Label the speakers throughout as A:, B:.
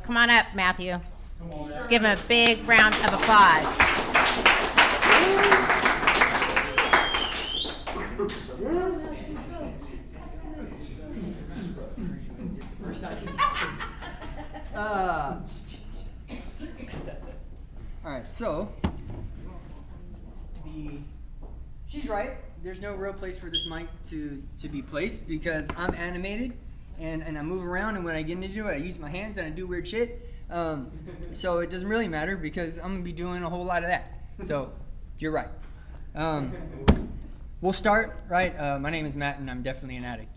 A: Come on up, Matthew. Let's give him a big round of applause.
B: All right, so she's right. There's no real place for this mic to be placed because I'm animated and I move around, and when I get into it, I use my hands and I do weird shit. So it doesn't really matter because I'm gonna be doing a whole lot of that. So you're right. We'll start, right? My name is Matt, and I'm definitely an addict.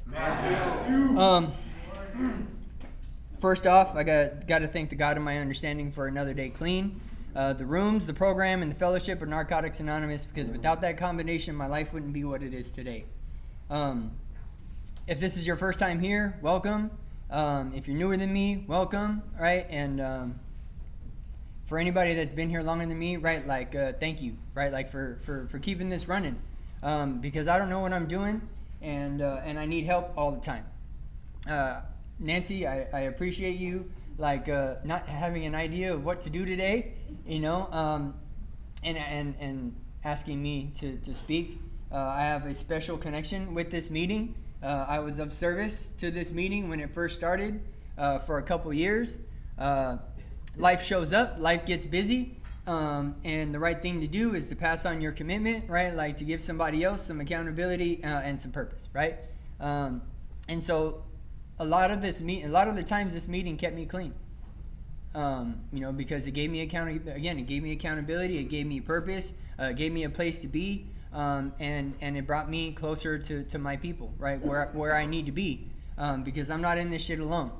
B: First off, I got to thank the God of my understanding for another day clean. The rooms, the program, and the fellowship of Narcotics Anonymous, because without that combination, my life wouldn't be what it is today. If this is your first time here, welcome. If you're newer than me, welcome, right? And for anybody that's been here longer than me, right, like, thank you, right, like, for keeping this running. Because I don't know what I'm doing, and I need help all the time. Nancy, I appreciate you, like, not having an idea of what to do today, you know, and asking me to speak. I have a special connection with this meeting. I was of service to this meeting when it first started for a couple years. Life shows up, life gets busy, and the right thing to do is to pass on your commitment, right? Like to give somebody else some accountability and some purpose, right? And so a lot of the times this meeting kept me clean, you know, because it gave me accountability, it gave me purpose, it gave me a place to be, and it brought me closer to my people, right, where I need to be, because I'm not in this shit alone.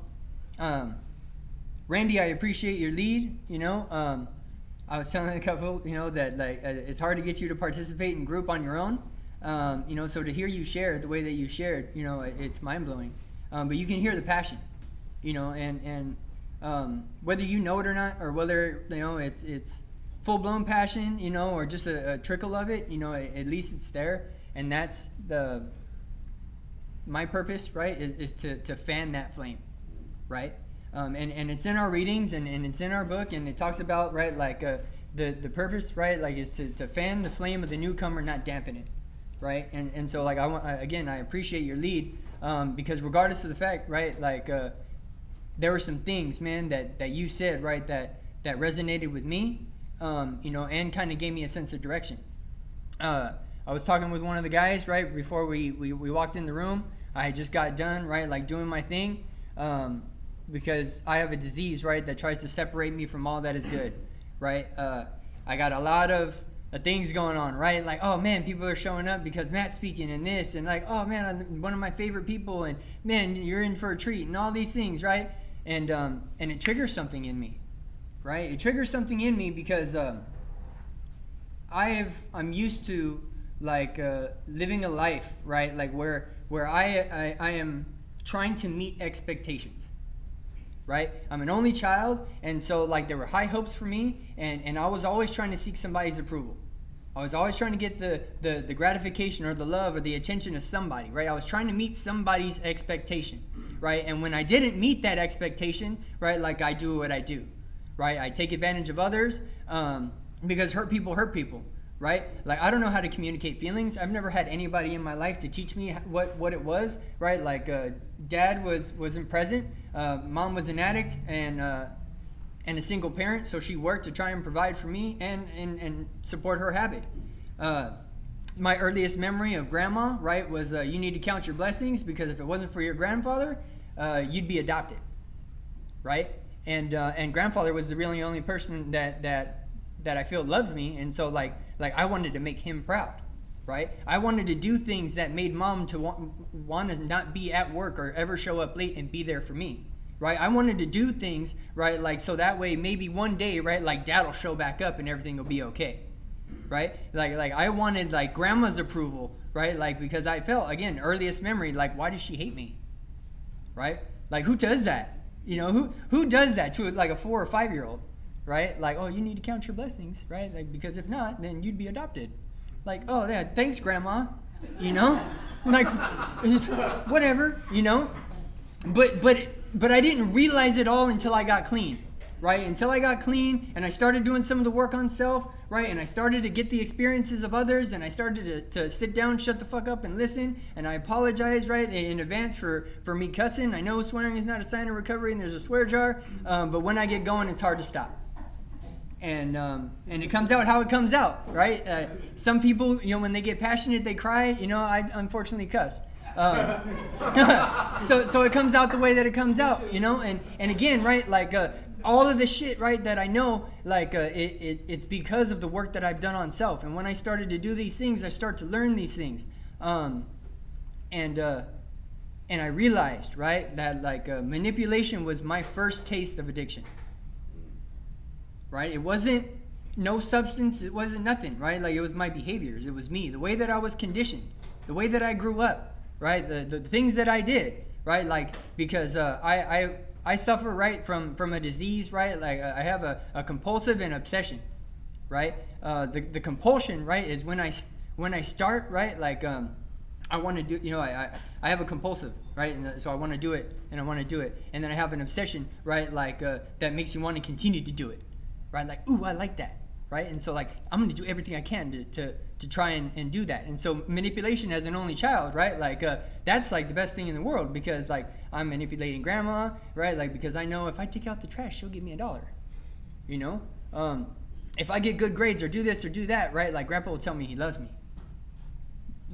B: Randy, I appreciate your lead. You know, I was telling a couple, you know, that like it's hard to get you to participate in group on your own, you know, so to hear you share the way that you shared, you know, it's mind blowing. But you can hear the passion, you know, and whether you know it or not, or whether, you know, it's full-blown passion, you know, or just a trickle of it, you know, at least it's there. And that's my purpose, right, is to fan that flame, right? And it's in our readings, and it's in our book, and it talks about, right, like the purpose, right, like is to fan the flame of the newcomer, not dampen it, right? And so, like, I appreciate your lead. Because regardless of the fact, right, like there were some things, man, that you said, right, that resonated with me, you know, and kind of gave me a sense of direction. I was talking with one of the guys, right, before we walked in the room. I had just got done, right, like doing my thing, because I have a disease, right, that tries to separate me from all that is good, right? I got a lot of things going on, right? Like, oh man, people are showing up because Matt's speaking and this, and like, oh man, I'm one of my favorite people, and man, you're in for a treat, and all these things, right? And it triggers something in me, right? It triggers something in me because I'm used to like living a life, right? Like where I am trying to meet expectations. Right? I'm an only child, and so like there were high hopes for me, and I was always trying to seek somebody's approval. I was always trying to get the gratification or the love or the attention of somebody, right? I was trying to meet somebody's expectation, right? And when I didn't meet that expectation, right, like I do what I do, right? I take advantage of others because hurt people, right? Like I don't know how to communicate feelings. I've never had anybody in my life to teach me what it was, right? Like dad wasn't present. Mom was an addict and a single parent, so she worked to try and provide for me and support her habit. My earliest memory of grandma, right, was you need to count your blessings because if it wasn't for your grandfather, you'd be adopted, right? And grandfather was the really only person that I feel loved me, and so like I wanted to make him proud. Right? I wanted to do things that made mom to want to not be at work or ever show up late and be there for me. Right? I wanted to do things, right, like so that way maybe one day, right, like dad will show back up and everything will be okay. Right? Like I wanted like grandma's approval, right? Like because I felt, again, earliest memory, like why does she hate me? Right? Like who does that? You know, who does that to like a 4 or 5 year old? Right? Like, oh, you need to count your blessings, right? Like because if not, then you'd be adopted. Like, oh yeah, thanks grandma, you know, like whatever, you know, but but I didn't realize it all until I got clean, right? Until I got clean and I started doing some of the work on self, right? And I started to get the experiences of others, and I started to sit down, shut the fuck up and listen. And I apologize, right, in advance for me cussing. I know swearing is not a sign of recovery and there's a swear jar, but when I get going, it's hard to stop. And it comes out how it comes out, right? Some people, when they get passionate, they cry. I unfortunately cuss. So it comes out the way that it comes out, and again, right, like all of the shit, right, that I know, like it's because of the work that I've done on self. And when I started to do these things, I start to learn these things, and I realized, right, that like manipulation was my first taste of addiction. Right? It wasn't no substance. It wasn't nothing, right? Like it was my behaviors. It was me, the way that I was conditioned, the way that I grew up, right? The things that I did, right? Like because I suffer, right, from a disease, right? Like I have a compulsive and obsession, right? The compulsion, right, is when I start, right? Like I want to do, I have a compulsive, right? And so I want to do it, and I want to do it, and then I have an obsession, right? Like that makes you want to continue to do it. Right, like, ooh, I like that, right? And so, like, I'm gonna do everything I can to try and do that. And so, manipulation as an only child, right? Like, that's like the best thing in the world, because like I'm manipulating grandma, right? Like, because I know if I take out the trash, she'll give me $1. If I get good grades or do this or do that, right? Like, grandpa will tell me he loves me.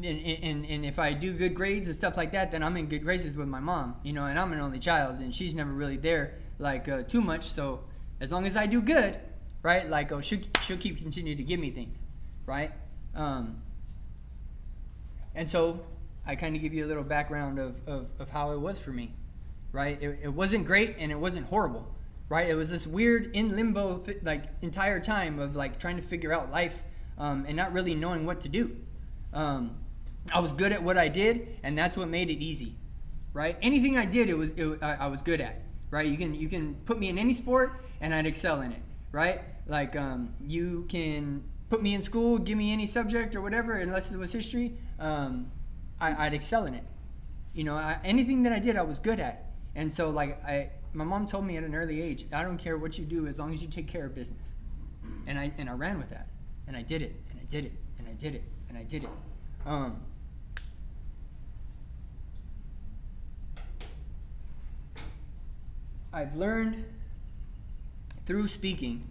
B: And if I do good grades and stuff like that, then I'm in good graces with my mom, and I'm an only child, and she's never really there, like, too much. So as long as I do good, right? Like, she'll continue to give me things, right? And so I kind of give you a little background of how it was for me, right? It wasn't great and it wasn't horrible, right? It was this weird in limbo, like, entire time of like trying to figure out life and not really knowing what to do. I was good at what I did, and that's what made it easy, right? Anything I did, I was good at, right? You can put me in any sport and I'd excel in it, right? Like you can put me in school, give me any subject or whatever, unless it was history, I'd excel in it. Anything that I did, I was good at. And so like my mom told me at an early age, I don't care what you do as long as you take care of business. And I ran with that, and I did it, and I did it, and I did it, and I did it. I've learned through speaking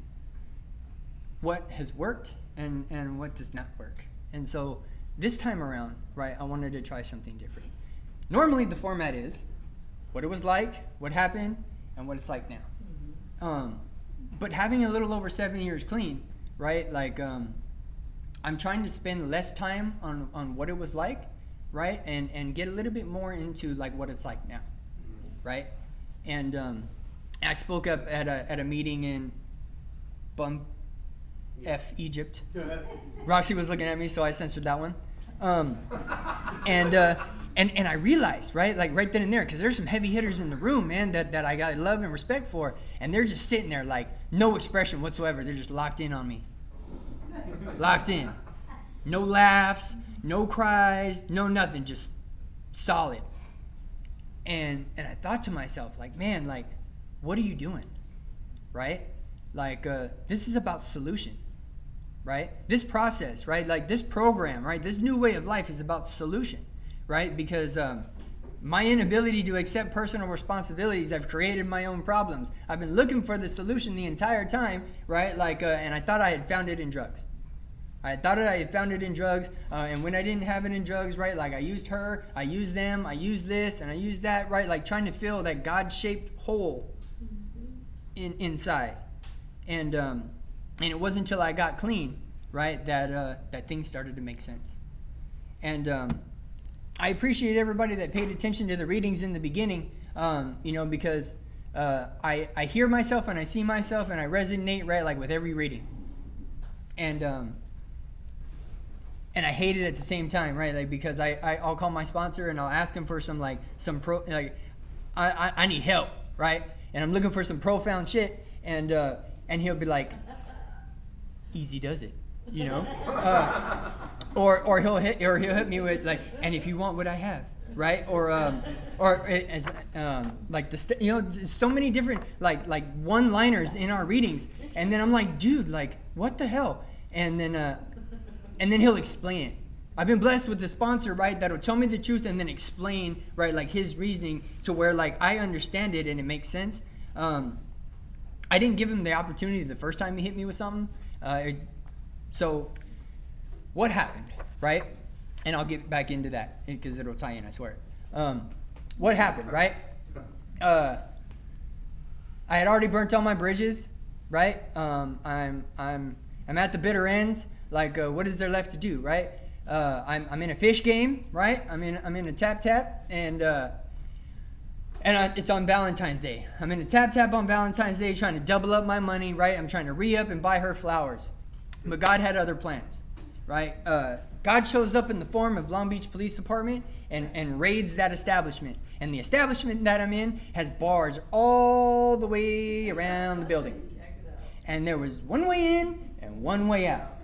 B: what has worked and what does not work. And so this time around, right, I wanted to try something different. Normally the format is what it was like, what happened, and what it's like now. But having a little over 7 years clean, right, like I'm trying to spend less time on what it was like, right, and get a little bit more into like what it's like now, right? And I spoke up at a meeting in Egypt. Roxy was looking at me, so I censored that one. And I realized, right, like right then and there, because there's some heavy hitters in the room, man, that I got love and respect for, and they're just sitting there like no expression whatsoever. They're just locked in on me. Locked in. No laughs, no cries, no nothing, just solid. And I thought to myself, like, man, like, what are you doing, right? Like, this is about solution, right? This process, right? Like this program, right? This new way of life is about solution, right? Because my inability to accept personal responsibilities, I've created my own problems. I've been looking for the solution the entire time, right? Like, and I thought I had found it in drugs. I thought I had found it in drugs, and when I didn't have it in drugs, right, like I used her, I used them, I used this, and I used that, right, like trying to fill that God-shaped hole inside. And it wasn't until I got clean, right, that things started to make sense. And I appreciate everybody that paid attention to the readings in the beginning, because I hear myself and I see myself and I resonate, right, like with every reading. And I hate it at the same time, right? Like, because I'll call my sponsor and I'll ask him for some I need help, right? And I'm looking for some profound shit, and he'll be like, easy does it, or he'll hit me with like, and if you want what I have, right? Or as like so many different like one-liners in our readings, and then I'm like, dude, like what the hell? And then he'll explain it. I've been blessed with the sponsor, right, that'll tell me the truth and then explain, right, like his reasoning to where like I understand it and it makes sense. I didn't give him the opportunity the first time he hit me with something. So what happened, right? And I'll get back into that because it'll tie in, I swear. What happened, right? I had already burnt all my bridges, right? I'm at the bitter ends. Like, what is there left to do, right? I'm in a fish game, right? I'm in a tap, and it's on Valentine's Day. I'm in a tap on Valentine's Day, trying to double up my money, right? I'm trying to re-up and buy her flowers, but God had other plans, right? God shows up in the form of Long Beach Police Department and raids that establishment, and the establishment that I'm in has bars all the way around the building, and there was one way in and one way out.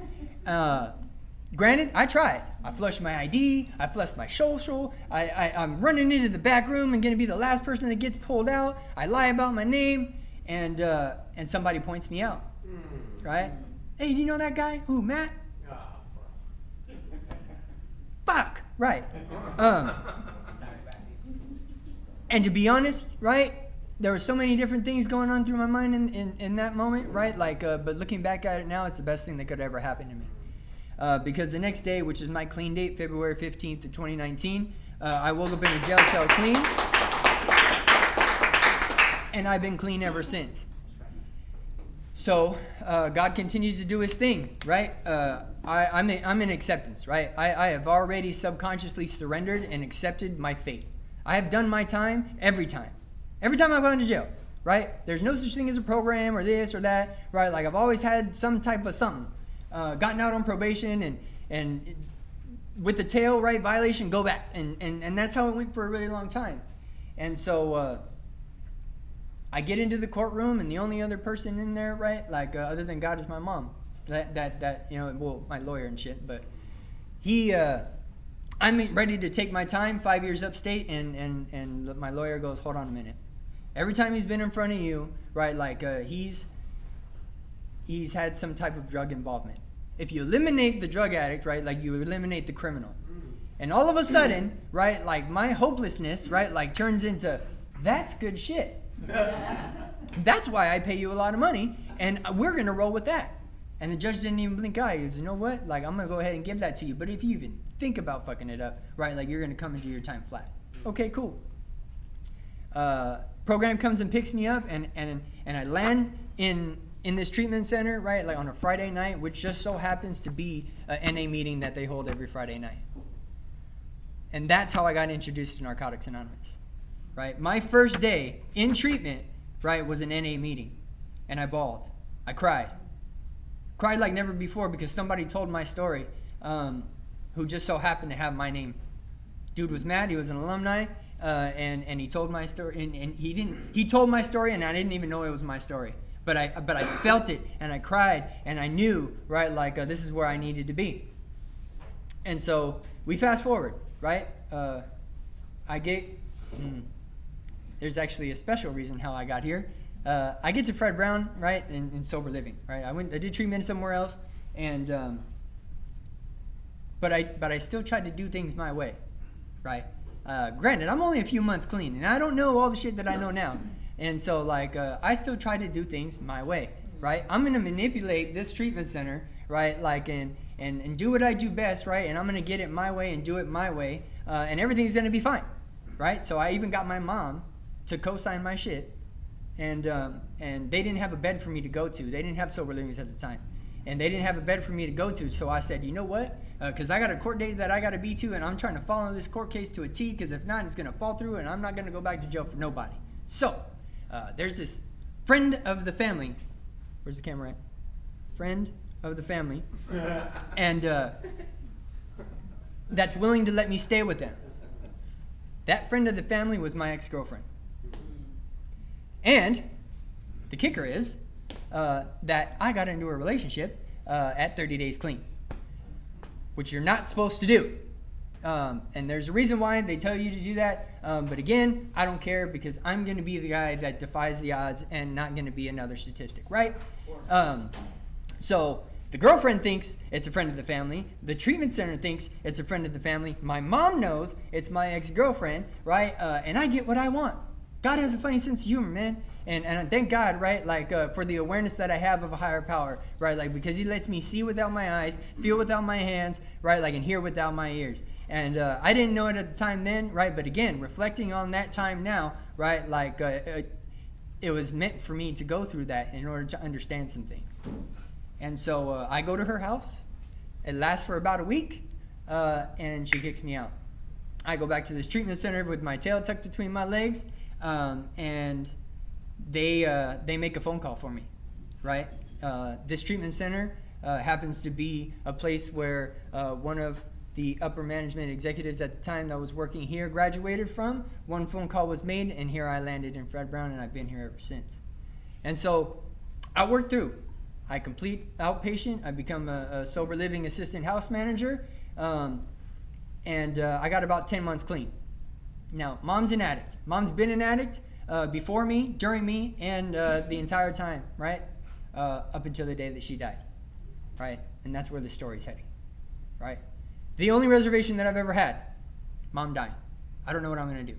B: Granted, I tried. I flushed my ID. I flushed my social. I'm running into the back room and going to be the last person that gets pulled out. I lie about my name, and somebody points me out, right? Hey, do you know that guy? Who, Matt? Fuck, right. And to be honest, right, there were so many different things going on through my mind in that moment, right? Like, but looking back at it now, it's the best thing that could ever happen to me. Because the next day, which is my clean date, February 15th of 2019, I woke up in a jail cell clean, and I've been clean ever since. So God continues to do his thing, right? I'm in acceptance, right? I have already subconsciously surrendered and accepted my fate. I have done my time every time. Every time I've gone to jail, right? There's no such thing as a program or this or that, right? Like I've always had some type of something. Gotten out on probation and with the tail, right, violation, go back. And that's how it went for a really long time. And so I get into the courtroom, and the only other person in there, right, like other than God, is my mom. That well, my lawyer and shit. But I'm ready to take my time, 5 years upstate, and my lawyer goes, hold on a minute. Every time he's been in front of you, right, like he's had some type of drug involvement. If you eliminate the drug addict, right, like you eliminate the criminal. And all of a sudden, right, like my hopelessness, right, like turns into, that's good shit. That's why I pay you a lot of money, and we're going to roll with that. And the judge didn't even blink eye. He goes, you know what, like I'm going to go ahead and give that to you. But if you even think about fucking it up, right, like you're going to come into your time flat. Okay, cool. Program comes and picks me up, and I land in this treatment center, right, like on a Friday night, which just so happens to be a NA meeting that they hold every Friday night. And that's how I got introduced to Narcotics Anonymous, right? My first day in treatment, right, was an NA meeting, and I bawled. I cried like never before, because somebody told my story, who just so happened to have my name. Dude was mad. He was an alumni, and he told my story, and he told my story, and I didn't even know it was my story. But I felt it, and I cried, and I knew, right, like this is where I needed to be. And so we fast forward, right? There's actually a special reason how I got here. I get to Fred Brown, right, in sober living, right? I did treatment somewhere else, and but I still tried to do things my way, right? Granted, I'm only a few months clean, and I don't know all the shit that I know now. And so, like, I still try to do things my way, right? I'm going to manipulate this treatment center, right, like, and do what I do best, right? And I'm going to get it my way and do it my way, and everything's going to be fine, right? So I even got my mom to co-sign my shit, and they didn't have a bed for me to go to. They didn't have sober livings at the time, and they didn't have a bed for me to go to. So I said, you know what? Because I got a court date that I got to be to, and I'm trying to follow this court case to a T, because if not, it's going to fall through, and I'm not going to go back to jail for nobody. So there's this friend of the family. Where's the camera at? Friend of the family. And that's willing to let me stay with them. That friend of the family was my ex-girlfriend. And the kicker is that I got into a relationship at 30 days clean, which you're not supposed to do, And there's a reason why they tell you to do that. But again, I don't care because I'm going to be the guy that defies the odds and not going to be another statistic, right? So the girlfriend thinks it's a friend of the family. The treatment center thinks it's a friend of the family. My mom knows it's my ex-girlfriend, right? And I get what I want. God has a funny sense of humor, man. And thank God, right, like for the awareness that I have of a higher power, right, like because he lets me see without my eyes, feel without my hands, right, like and hear without my ears. And I didn't know it at the time then, right, but again, reflecting on that time now, right, like it was meant for me to go through that in order to understand some things. And so I go to her house. It lasts for about a week, and she kicks me out. I go back to this treatment center with my tail tucked between my legs, and they make a phone call for me, right? This treatment center happens to be a place where one of the upper management executives at the time that was working here graduated from. One phone call was made, and here I landed in Fred Brown, and I've been here ever since. And so I worked through. I complete outpatient. I become a sober living assistant house manager, and I got about 10 months clean. Now, mom's an addict. Mom's been an addict before me, during me, and the entire time, right? Up until the day that she died, right? And that's where the story's heading, right? The only reservation that I've ever had, mom dying. I don't know what I'm going to do.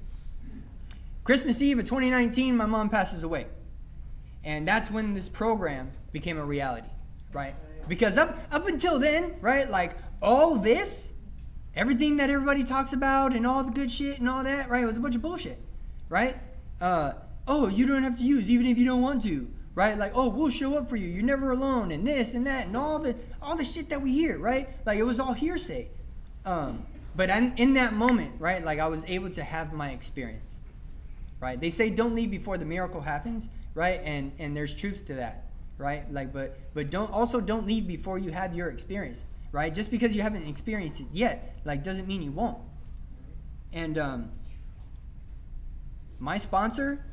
B: Christmas Eve of 2019, my mom passes away. And that's when this program became a reality, right? Because up until then, right, like all this, everything that everybody talks about and all the good shit and all that, right, it was a bunch of bullshit, right? Oh, you don't have to use even if you don't want to, right? Like, oh, we'll show up for you. You're never alone and this and that and all the shit that we hear, right? Like it was all hearsay. But in that moment, right, like I was able to have my experience, right? They say don't leave before the miracle happens, right? And there's truth to that, right? Like, but don't leave before you have your experience, right? Just because you haven't experienced it yet, like doesn't mean you won't. And my sponsor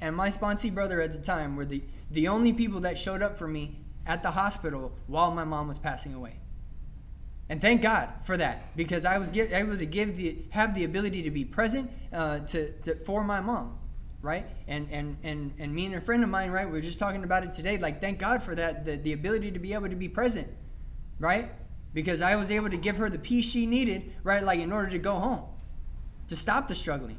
B: and my sponsee brother at the time were the only people that showed up for me at the hospital while my mom was passing away. And thank God for that, because I was able to have the ability to be present for my mom, right? And me and a friend of mine, right, we were just talking about it today, like thank God for that, the ability to be able to be present, right? Because I was able to give her the peace she needed, right, like in order to go home, to stop the struggling,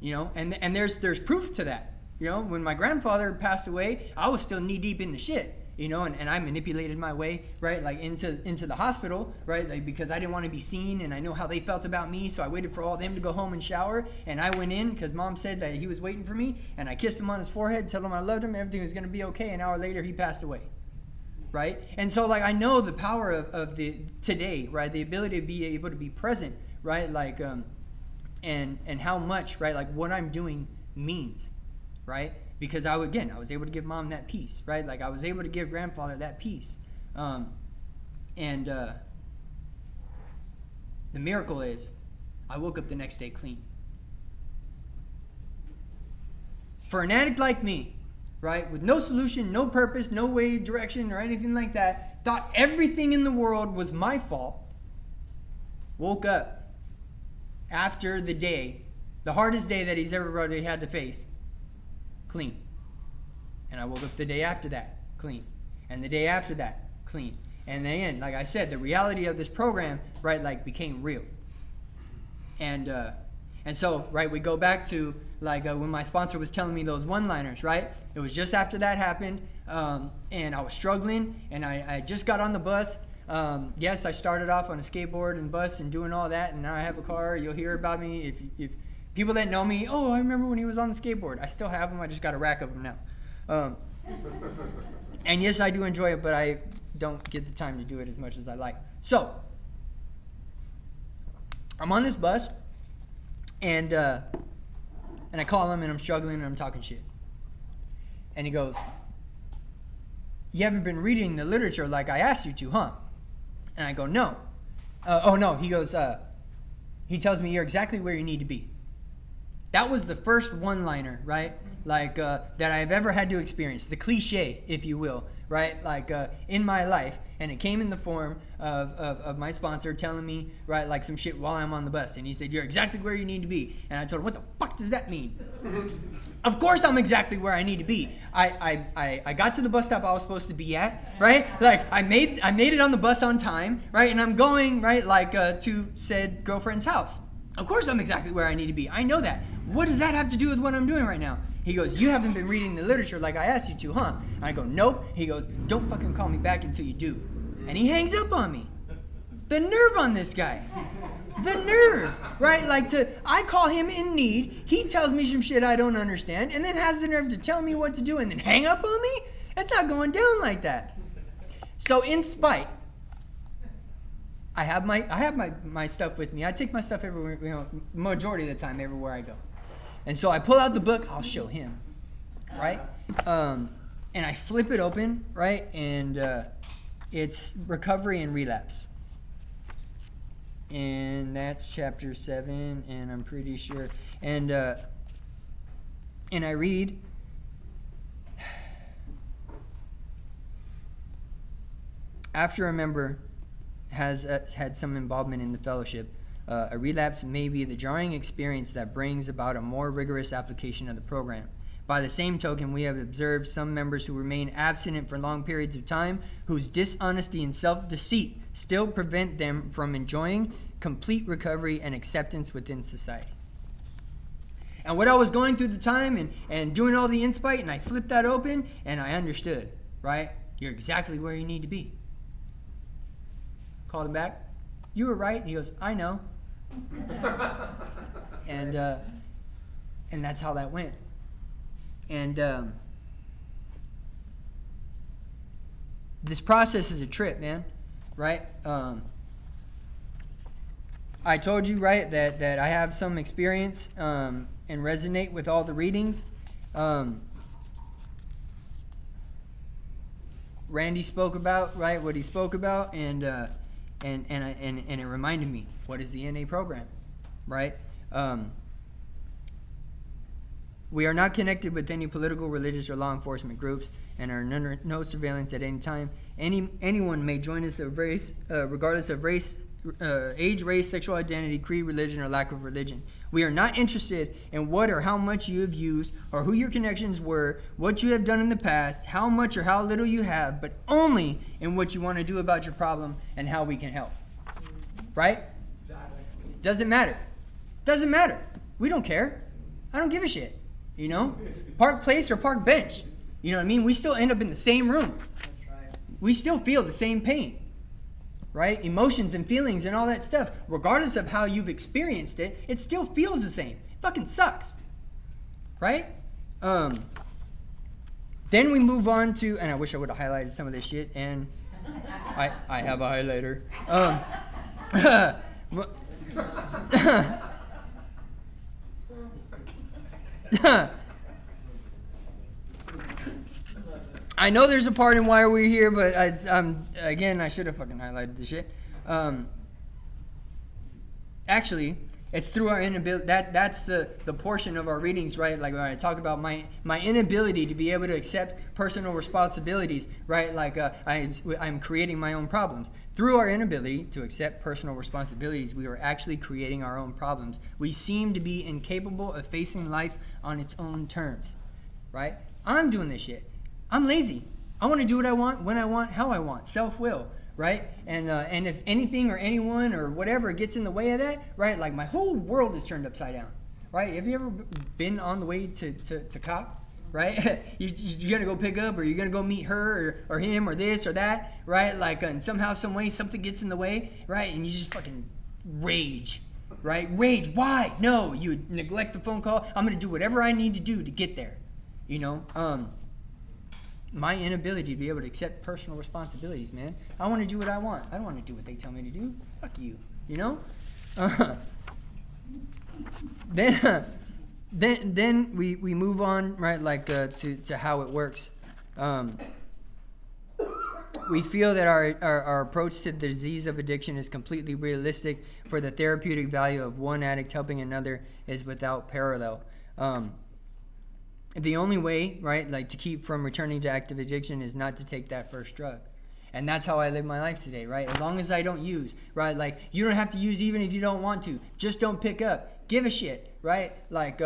B: you know? And there's proof to that, you know? When my grandfather passed away, I was still knee deep in the shit. You know, and I manipulated my way, right, like into the hospital, right, like because I didn't want to be seen, and I know how they felt about me, so I waited for all of them to go home and shower, and I went in because mom said that he was waiting for me, and I kissed him on his forehead, told him I loved him, everything was going to be okay. An hour later, he passed away, right? And so, like, I know the power of the today, right, the ability to be able to be present, right, like, and how much, right, like what I'm doing means, right? Because I was able to give mom that peace, right? Like I was able to give grandfather that peace. And the miracle is I woke up the next day clean. For an addict like me, right, with no solution, no purpose, no way, direction, or anything like that, thought everything in the world was my fault, woke up after the day, the hardest day that he's ever had to face, clean. And I woke up the day after that, clean. And the day after that, clean. And then, like I said, the reality of this program, right, like became real. And so, right, we go back to like when my sponsor was telling me those one-liners, right? It was just after that happened, and I was struggling, and I just got on the bus. Yes, I started off on a skateboard and bus and doing all that, and now I have a car. You'll hear about me if people that know me, oh, I remember when he was on the skateboard. I still have them. I just got a rack of them now. And yes, I do enjoy it, but I don't get the time to do it as much as I like. So, I'm on this bus, and I call him, and I'm struggling, and I'm talking shit. And he goes, you haven't been reading the literature like I asked you to, huh? And I go, no. Oh, no. He goes, he tells me you're exactly where you need to be. That was the first one-liner, right? Like that I've ever had to experience, the cliche, if you will, right? Like in my life, and it came in the form of my sponsor telling me, right, like some shit while I'm on the bus, and he said, "You're exactly where you need to be," and I told him, "What the fuck does that mean?" Of course I'm exactly where I need to be. I got to the bus stop I was supposed to be at, right? Like I made it on the bus on time, right? And I'm going, right, like to said girlfriend's house. Of course I'm exactly where I need to be. I know that. What does that have to do with what I'm doing right now? He goes, "You haven't been reading the literature like I asked you to, huh?" And I go, "Nope." He goes, "Don't fucking call me back until you do." And he hangs up on me. The nerve on this guy. The nerve, right? Like I call him in need. He tells me some shit I don't understand and then has the nerve to tell me what to do and then hang up on me? It's not going down like that. So in spite, I have my stuff with me. I take my stuff everywhere, you know, majority of the time everywhere I go. And so I pull out the book, I'll show him, right? And I flip it open, right? And it's Recovery and Relapse. And that's chapter 7, and I'm pretty sure. And I read, after a member has had some involvement in the fellowship, a relapse may be the jarring experience that brings about a more rigorous application of the program. By the same token, we have observed some members who remain abstinent for long periods of time, whose dishonesty and self-deceit still prevent them from enjoying complete recovery and acceptance within society. And what I was going through at the time and doing all the insight, and I flipped that open, and I understood, right? You're exactly where you need to be. Called him back. "You were right." And he goes, "I know." And that's how that went. And this process is a trip, man, right? I told you, right, that I have some experience and resonate with all the readings. Randy spoke about, right, what he spoke about, and it reminded me, what is the NA program, right? We are not connected with any political, religious, or law enforcement groups, and are no surveillance at any time. Anyone may join us of race, regardless of race, age, race, sexual identity, creed, religion, or lack of religion. We are not interested in what or how much you have used, or who your connections were, what you have done in the past, how much or how little you have, but only in what you want to do about your problem and how we can help. Right? Exactly. Doesn't matter. Doesn't matter. We don't care. I don't give a shit. You know? Park place or park bench. You know what I mean? We still end up in the same room. We still feel the same pain. Right? Emotions and feelings and all that stuff. Regardless of how you've experienced it, it still feels the same. It fucking sucks. Right? Then we move on to, and I wish I would have highlighted some of this shit, and I have a highlighter. I know there's a part in why we're here, but again, I should have fucking highlighted this shit. Actually, it's through our inability. That's the portion of our readings, right? Like when I talk about my inability to be able to accept personal responsibilities, right? Like I'm creating my own problems. Through our inability to accept personal responsibilities, we are actually creating our own problems. We seem to be incapable of facing life on its own terms, right? I'm doing this shit. I'm lazy. I want to do what I want, when I want, how I want. Self-will, right? And if anything or anyone or whatever gets in the way of that, right? Like my whole world is turned upside down, right? Have you ever been on the way to cop? Right? You're going to go pick up, or you're going to go meet her or him or this or that, right? Like, and somehow, some way, something gets in the way, right? And you just fucking rage, right? Rage. Why? No, you neglect the phone call. I'm going to do whatever I need to do to get there, you know? My inability to be able to accept personal responsibilities, man. I want to do what I want. I don't want to do what they tell me to do. Fuck you, you know? Then we move on, right, like to how it works. We feel that our approach to the disease of addiction is completely realistic, for the therapeutic value of one addict helping another is without parallel. The only way, right, like to keep from returning to active addiction is not to take that first drug. And that's how I live my life today, right? As long as I don't use, right? Like, you don't have to use even if you don't want to. Just don't pick up. Give a shit, right? Like,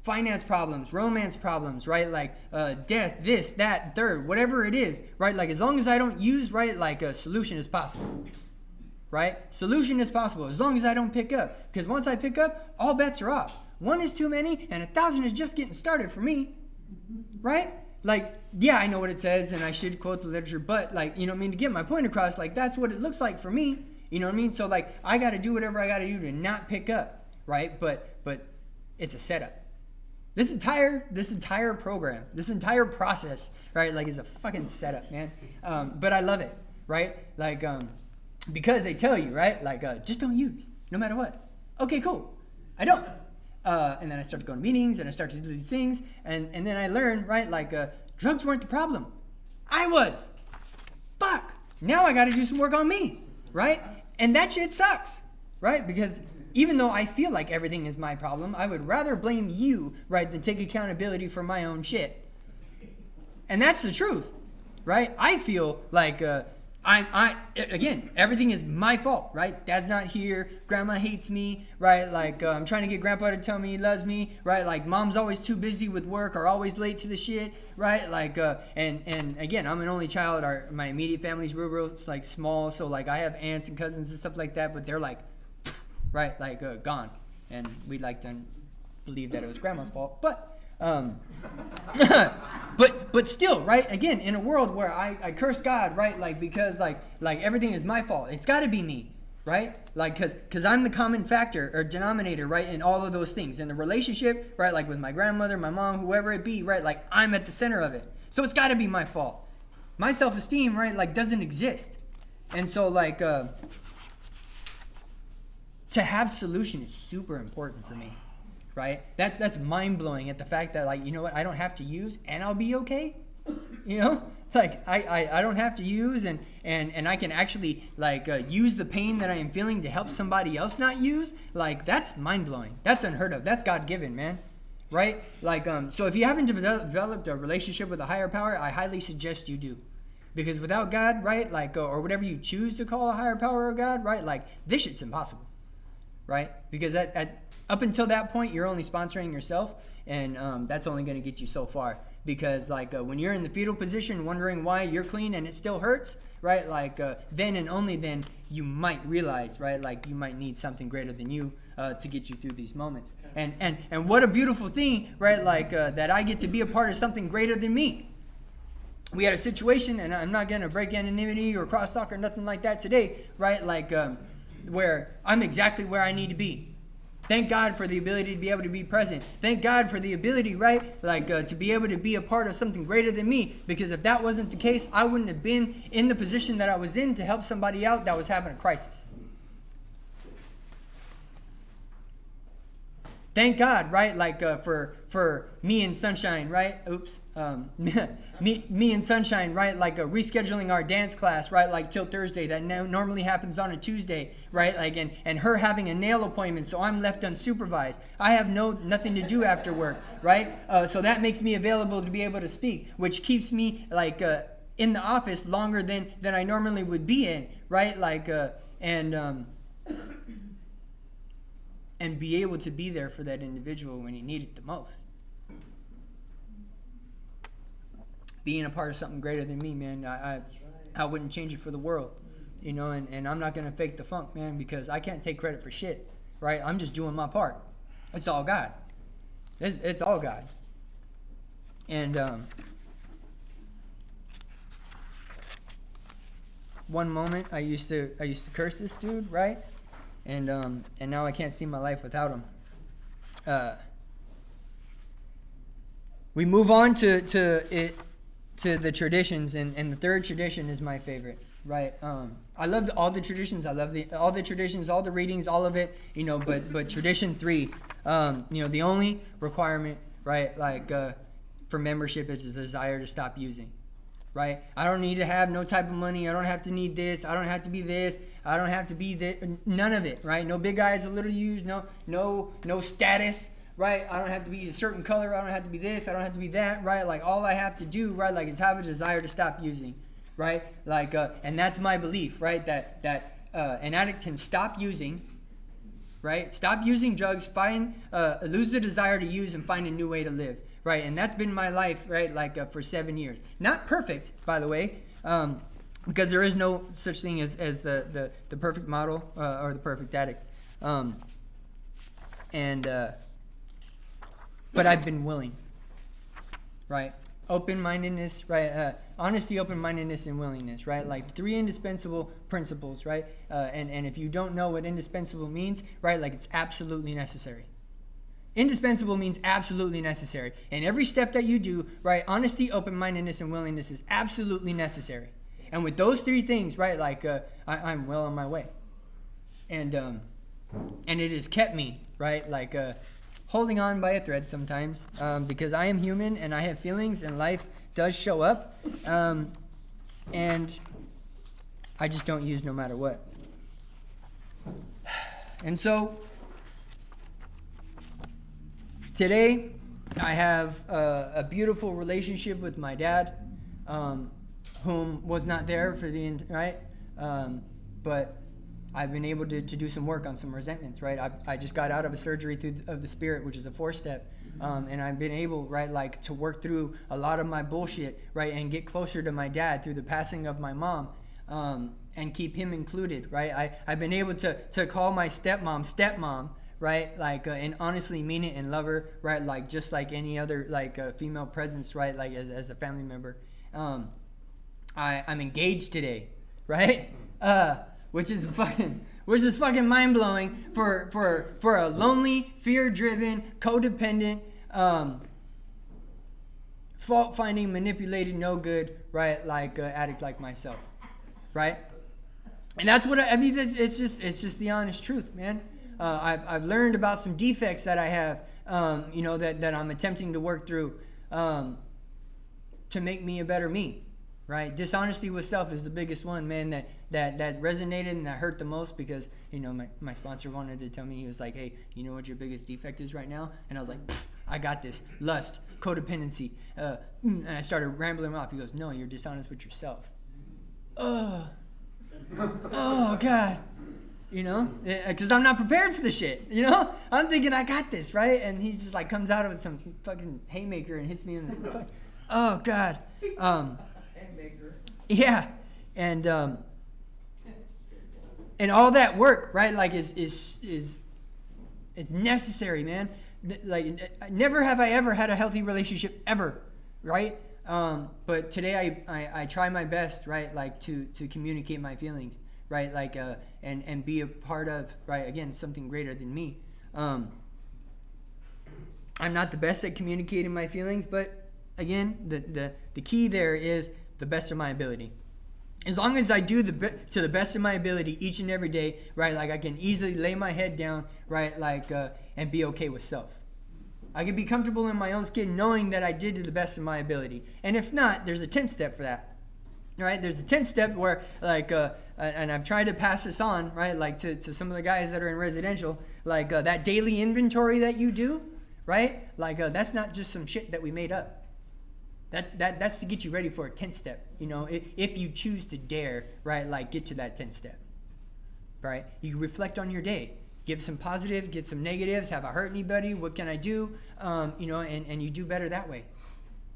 B: finance problems, romance problems, right? Like, death, this, that, third, whatever it is, right? Like, as long as I don't use, right? Like, a solution is possible, right? Solution is possible as long as I don't pick up. Because once I pick up, all bets are off. 1 is too many, and 1,000 is just getting started for me, right? Like, yeah, I know what it says, and I should quote the literature, but, like, you know what I mean, to get my point across, like, that's what it looks like for me, you know what I mean? So, like, I got to do whatever I got to do to not pick up, right? But it's a setup. This entire program, this entire process, right, like, is a fucking setup, man. But I love it, right? Like, because they tell you, right, like, just don't use, no matter what. Okay, cool. I don't. And then I start to go to meetings, and I start to do these things, and then I learn, right, like, drugs weren't the problem. I was. Fuck. Now I got to do some work on me, right? And that shit sucks, right? Because even though I feel like everything is my problem, I would rather blame you, right, than take accountability for my own shit. And that's the truth, right? I feel like, again, everything is my fault, right? Dad's not here. Grandma hates me, right? Like, I'm trying to get grandpa to tell me he loves me, right? Like, mom's always too busy with work or always late to the shit, right? Like, and again, I'm an only child. My immediate family's real, like, small. So, like, I have aunts and cousins and stuff like that, but they're like, right, like, gone. And we'd like to believe that it was grandma's fault, but but still, right? Again, in a world where I curse God, right? Like, because like everything is my fault. It's got to be me, right? Like, because I'm the common factor or denominator, right? In all of those things, in the relationship, right? Like with my grandmother, my mom, whoever it be, right? Like, I'm at the center of it, so it's got to be my fault. My self-esteem, right? Like, doesn't exist, and so like to have solution is super important for me. Right? That's mind-blowing at the fact that, like, you know what, I don't have to use and I'll be okay. You know? It's like I don't have to use and I can actually, like, use the pain that I am feeling to help somebody else not use. Like, that's mind-blowing. That's unheard of. That's God-given, man. Right? Like, so if you haven't developed a relationship with a higher power, I highly suggest you do. Because without God, right, like, or whatever you choose to call a higher power or God, right, like, this shit's impossible. Right? Because up until that point, you're only sponsoring yourself, and that's only going to get you so far. Because, like, when you're in the fetal position wondering why you're clean and it still hurts, right, like, then and only then you might realize, right, like, you might need something greater than you to get you through these moments. And what a beautiful thing, right, like, that I get to be a part of something greater than me. We had a situation, and I'm not going to break anonymity or crosstalk or nothing like that today, right, like, where I'm exactly where I need to be. Thank God for the ability to be able to be present. Thank God for the ability, right, like, to be able to be a part of something greater than me. Because if that wasn't the case, I wouldn't have been in the position that I was in to help somebody out that was having a crisis. Thank God, right, like, for me and Sunshine, right? Me and Sunshine, right? Like, rescheduling our dance class, right? Like, till Thursday. That normally happens on a Tuesday, right? Like, and her having a nail appointment, so I'm left unsupervised. I have nothing to do after work, right? So that makes me available to be able to speak, which keeps me, like, in the office longer than I normally would be in, right? Like, and be able to be there for that individual when he needed it the most. Being a part of something greater than me, man, I wouldn't change it for the world, you know, and I'm not going to fake the funk, man, because I can't take credit for shit, right? I'm just doing my part. It's all God. It's all God. And one moment I used to curse this dude, right? And now I can't see my life without him. We move on to the traditions, and the third tradition is my favorite, right? I love all the traditions. I love all the traditions, all the readings, all of it, you know. But tradition 3, you know, the only requirement, right, like, for membership is a desire to stop using, right? I don't need to have no type of money. I don't have to need this. I don't have to be this. I don't have to be this. None of it, right? No big eyes or little U's. No status, right? I don't have to be a certain color. I don't have to be this. I don't have to be that, right? Like all I have to do, right? Like is have a desire to stop using, right? Like, and that's my belief, right? That an addict can stop using, right? Stop using drugs, lose the desire to use, and find a new way to live, right? And that's been my life, right? Like for 7 years. Not perfect, by the way, because there is no such thing as the perfect model or the perfect addict. But I've been willing, right? Open-mindedness, right? Honesty, open-mindedness, and willingness, right? Like 3 indispensable principles, right? And if you don't know what indispensable means, right? Like it's absolutely necessary. Indispensable means absolutely necessary. And every step that you do, right? Honesty, open-mindedness, and willingness is absolutely necessary. And with those 3 things, right? Like I'm well on my way. And it has kept me, right? Like holding on by a thread sometimes, because I am human and I have feelings and life does show up, and I just don't use no matter what. And so today I have a beautiful relationship with my dad, whom was not there for the end, right? But I've been able to do some work on some resentments, right? I just got out of a surgery of the spirit, which is a 4-step. And I've been able, right, like to work through a lot of my bullshit, right, and get closer to my dad through the passing of my mom, and keep him included, right? I've been able to call my stepmom, right, like, and honestly mean it and love her, right, like just like any other like female presence, right, like as a family member. I'm engaged today, right? Which is fucking mind blowing for a lonely, fear-driven, codependent, fault-finding, manipulated, no good, right, like addict like myself, right? And that's what I mean. It's just the honest truth, man. I've learned about some defects that I have, that I'm attempting to work through, to make me a better me. Right, dishonesty with self is the biggest one, man. That resonated and that hurt the most, because my sponsor wanted to tell me, he was like, hey, you know what your biggest defect is right now? And I was like, I got this. Lust, codependency, and I started rambling off. He goes, no, you're dishonest with yourself. Oh God, because I'm not prepared for the shit. I'm thinking I got this, right? And he just like comes out with some fucking haymaker and hits me in the oh God. Yeah, and all that work, right? Like is necessary, man. Like never have I ever had a healthy relationship ever, right? But today I try my best, right? Like to communicate my feelings, right? Like and be a part of, right? Again, something greater than me. I'm not the best at communicating my feelings, but again, the key there is the best of my ability. As long as I do to the best of my ability each and every day, right? Like I can easily lay my head down, right? Like and be okay with self. I can be comfortable in my own skin, knowing that I did to the best of my ability. And if not, there's a 10th step for that, right? There's a 10th step where like, and I've tried to pass this on, right? Like to some of the guys that are in residential, like that daily inventory that you do, right? Like that's not just some shit that we made up. That's to get you ready for a 10th step, if you choose to dare, right, like get to that 10th step, right? You reflect on your day, give some positive, get some negatives, have I hurt anybody, what can I do, and you do better that way,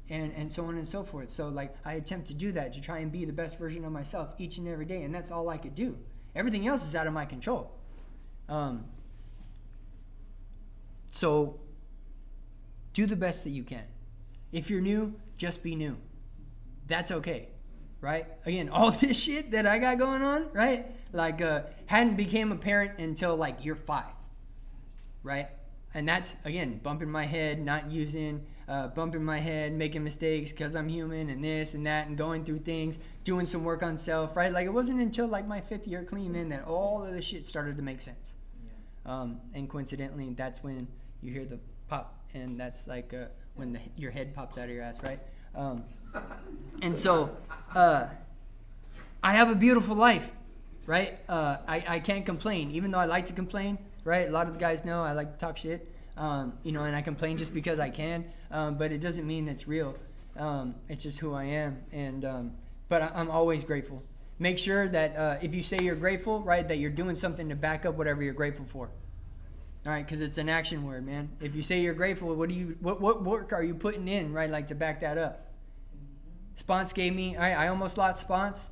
B: and so on and so forth. So like I attempt to do that, to try and be the best version of myself each and every day, and that's all I could do. Everything else is out of my control. So do the best that you can. If you're new, just be new. That's okay, right? Again, all this shit that I got going on, right? Like, hadn't became apparent until like year 5, right? And that's, again, bumping my head, not using, bumping my head, making mistakes because I'm human and this and that and going through things, doing some work on self, right? Like, it wasn't until like my 5th year clean, man, that all of this shit started to make sense. Yeah. And coincidentally, that's when you hear the pop, and that's like when your head pops out of your ass, right? And so I have a beautiful life, right? I can't complain, even though I like to complain, right? A lot of the guys know I like to talk shit, and I complain just because I can, but it doesn't mean it's real. It's just who I am, but I'm always grateful. Make sure that if you say you're grateful, right, that you're doing something to back up whatever you're grateful for. All right, because it's an action word, man. If you say you're grateful, what work are you putting in, right, like to back that up? Spons gave me, I almost lost Spons.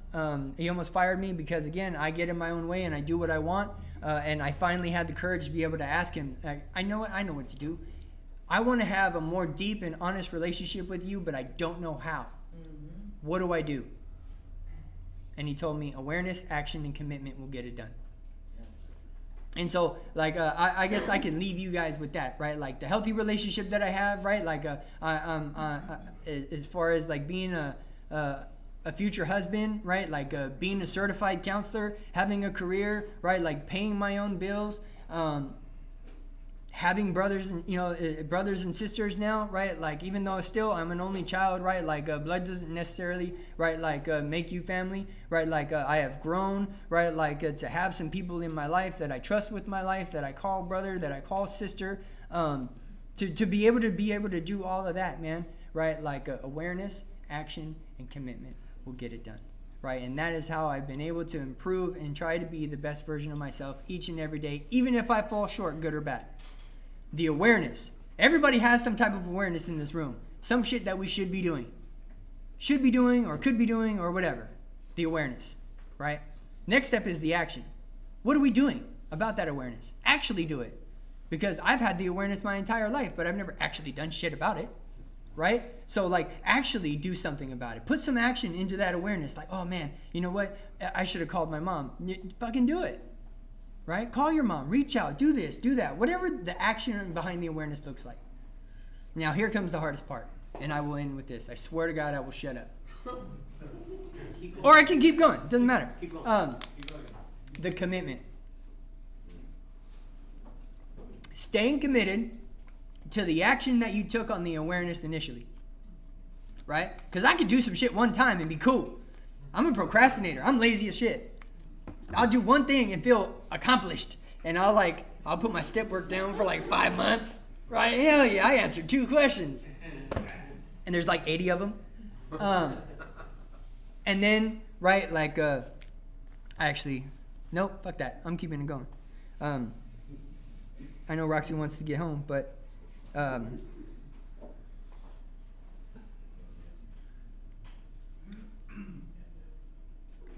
B: He almost fired me because, again, I get in my own way and I do what I want. And I finally had the courage to be able to ask him, I know what to do. I want to have a more deep and honest relationship with you, but I don't know how. What do I do? And he told me awareness, action, and commitment will get it done. And so, like, I guess I can leave you guys with that, right? Like the healthy relationship that I have, right? Like, as far as like being a future husband, right? Like being a certified counselor, having a career, right? Like paying my own bills, having brothers and sisters now, right? Like even though still I'm an only child, right? Like blood doesn't necessarily, right? Like make you family, right? Like I have grown, right? Like to have some people in my life that I trust with my life, that I call brother, that I call sister, to be able to do all of that, man, right? Like awareness, action, and commitment will get it done. Right, and that is how I've been able to improve and try to be the best version of myself each and every day, even if I fall short, good or bad. The awareness. Everybody has some type of awareness in this room. Some shit that we should be doing. Should be doing or could be doing or whatever. The awareness, right? Next step is the action. What are we doing about that awareness? Actually do it. Because I've had the awareness my entire life, but I've never actually done shit about it. Right? So like actually do something about it. Put some action into that awareness. Like, oh man, you know what? I should have called my mom. Fucking do it. Right? Call your mom. Reach out. Do this. Do that. Whatever the action behind the awareness looks like. Now here comes the hardest part. And I will end with this. I swear to God I will shut up. Or I can keep going. Doesn't matter. The commitment. Staying committed to the action that you took on the awareness initially. Right? Because I could do some shit one time and be cool. I'm a procrastinator. I'm lazy as shit. I'll do one thing and feel accomplished. And I'll put my step work down for like 5 months. Right? Hell yeah, I answered 2 questions. And there's like 80 of them. And then, right, like, nope, fuck that. I'm keeping it going. I know Roxy wants to get home, but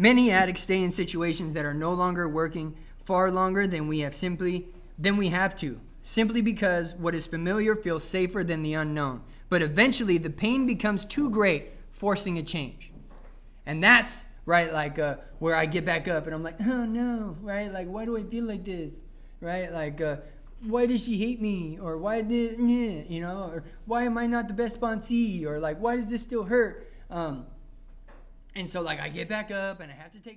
B: many addicts stay in situations that are no longer working far longer than we have to, simply because what is familiar feels safer than the unknown. But eventually the pain becomes too great, forcing a change. And that's, right, like where I get back up and I'm like, oh no, right? Like, why do I feel like this? Right? Like, why does she hate me? Or why did, you know, or why am I not the best sponsee? Or like, why does this still hurt? And so like I get back up and I have to take